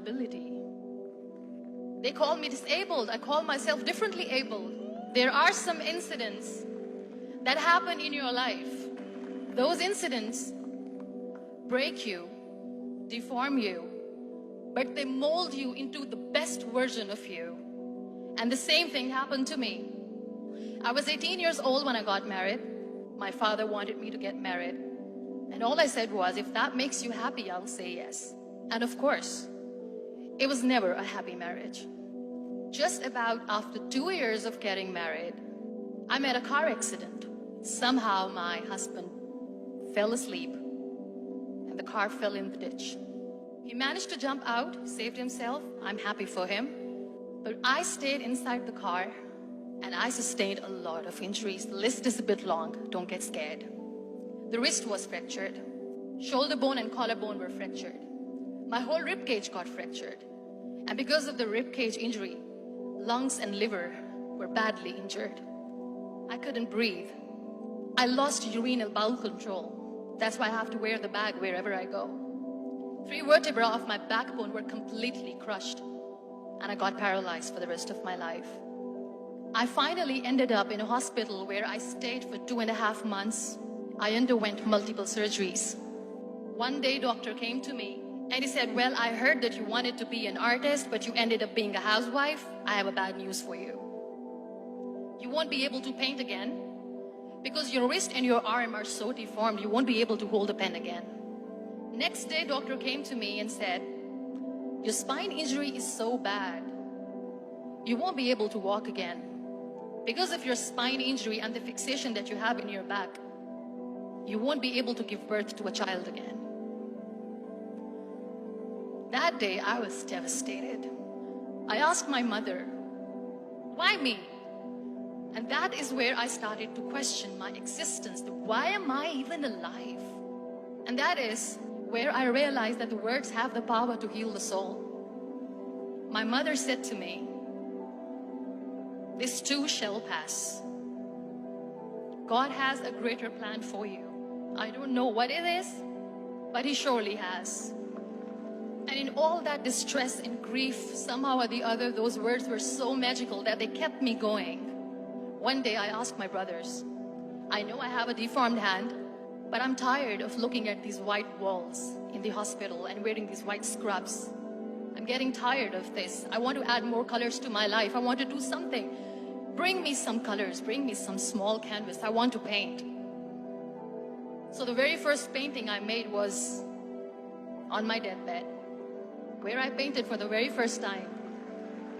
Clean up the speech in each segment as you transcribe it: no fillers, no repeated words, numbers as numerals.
disability. They call me disabled. I call myself differently abled. There are some incidents that happen in your life. Those incidents break you, deform you, but they mold you into the best version of you. And the same thing happened to me. I was 18 years old when I got married. My father wanted me to get married. And all I said was, if that makes you happy, I'll say yes. And of course, it was never a happy marriage. Just about after 2 years of getting married, I met a car accident. Somehow my husband fell asleep and the car fell in the ditch. He managed to jump out, saved himself. I'm happy for him. But I stayed inside the car and I sustained a lot of injuries. The list is a bit long, don't get scared. The wrist was fractured. Shoulder bone and collarbone were fractured. My whole rib cage got fractured. And because of the rib cage injury, lungs and liver were badly injured. I couldn't breathe. I lost urinary bowel control. That's why I have to wear the bag wherever I go. 3 vertebrae of my backbone were completely crushed, and I got paralyzed for the rest of my life. I finally ended up in a hospital where I stayed for 2.5 months. I underwent multiple surgeries. One day, doctor came to me and he said, well, I heard that you wanted to be an artist, but you ended up being a housewife. I have a bad news for you. You won't be able to paint again because your wrist and your arm are so deformed, you won't be able to hold a pen again. Next day, doctor came to me and said, your spine injury is so bad, you won't be able to walk again. Because of your spine injury and the fixation that you have in your back, you won't be able to give birth to a child again. That day, I was devastated. I asked my mother, why me? And that is where I started to question my existence. Why am I even alive? And that is where I realized that the words have the power to heal the soul. My mother said to me, this too shall pass. God has a greater plan for you. I don't know what it is, but He surely has. And in all that distress and grief, somehow or the other, those words were so magical that they kept me going. One day I asked my brothers, I know I have a deformed hand, but I'm tired of looking at these white walls in the hospital and wearing these white scrubs. I'm getting tired of this. I want to add more colors to my life. I want to do something. Bring me some colors, bring me some small canvas. I want to paint. So the very first painting I made was on my deathbed, where I painted for the very first time.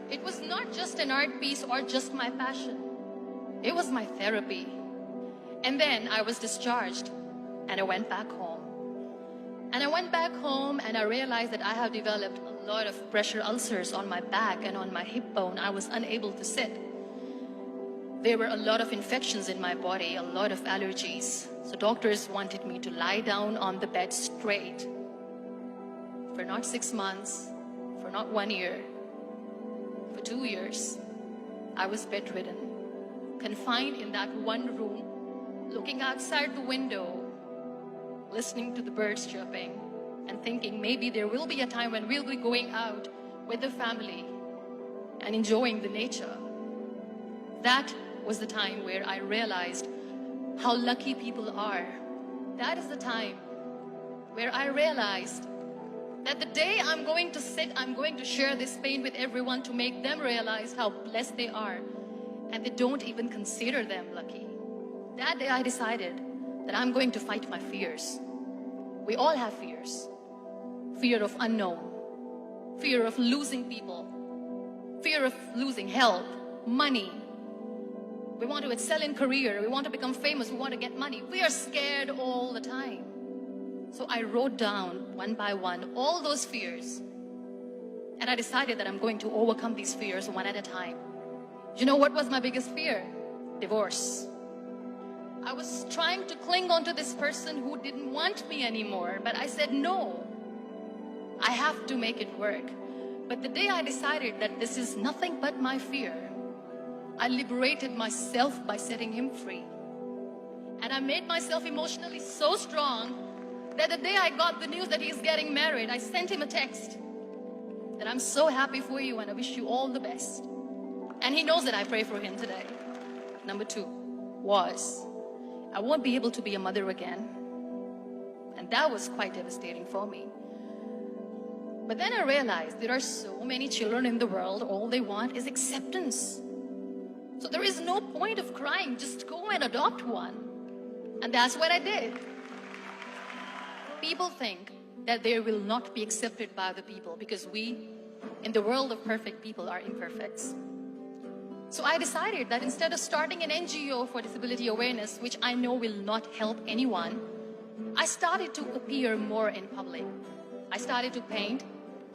It was not just an art piece or just my passion. It was my therapy. And then I was discharged and I went back home. And I went back home and I realized that I have developed a lot of pressure ulcers on my back and on my hip bone. I was unable to sit. There were a lot of infections in my body, a lot of allergies. So doctors wanted me to lie down on the bed straight for not 6 months, for not 1 year, for 2 years. I was bedridden, confined in that one room, looking outside the window, listening to the birds chirping, and thinking maybe there will be a time when we'll be going out with the family and enjoying the nature. That was the time where I realized how lucky people are. That is the time where I realized that the day I'm going to sit, I'm going to share this pain with everyone to make them realize how blessed they are, and they don't even consider them lucky. That day I decided that I'm going to fight my fears. We all have fears. Fear of unknown, fear of losing people, fear of losing health, money. We want to excel in career, we want to become famous, we want to get money. We are scared all the time. So I wrote down one by one all those fears, and I decided that I'm going to overcome these fears one at a time. You know what was my biggest fear? Divorce. I was trying to cling on to this person who didn't want me anymore, but I said no. I have to make it work. But the day I decided that this is nothing but my fear, I liberated myself by setting him free. And I made myself emotionally so strong that the day I got the news that he's getting married, I sent him a text that I'm so happy for you and I wish you all the best. And he knows that I pray for him today. Number 2 was, I won't be able to be a mother again. And that was quite devastating for me. But then I realized there are so many children in the world, all they want is acceptance. So there is no point of crying, just go and adopt one. And that's what I did. People think that they will not be accepted by the people because we, in the world of perfect people, are imperfect. So I decided that instead of starting an NGO for disability awareness, which I know will not help anyone, I started to appear more in public. I started to paint.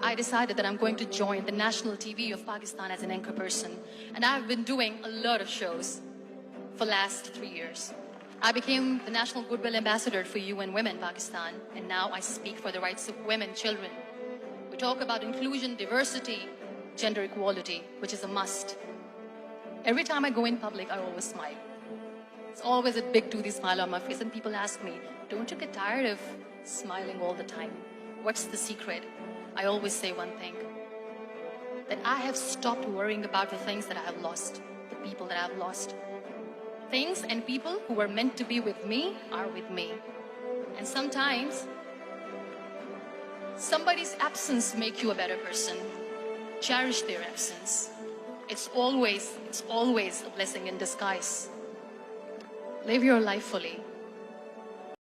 I decided that I'm going to join the national TV of Pakistan as an anchor person. And I've been doing a lot of shows for the last 3 years. I became the National Goodwill Ambassador for UN Women Pakistan. And now I speak for the rights of women, children. We talk about inclusion, diversity, gender equality, which is a must. Every time I go in public, I always smile. It's always a big toothy smile on my face. And people ask me, don't you get tired of smiling all the time? What's the secret? I always say one thing, that I have stopped worrying about the things that I have lost, the people that I have lost. Things and people who were meant to be with me are with me. And sometimes, somebody's absence makes you a better person. Cherish their absence. It's always a blessing in disguise. Live your life fully.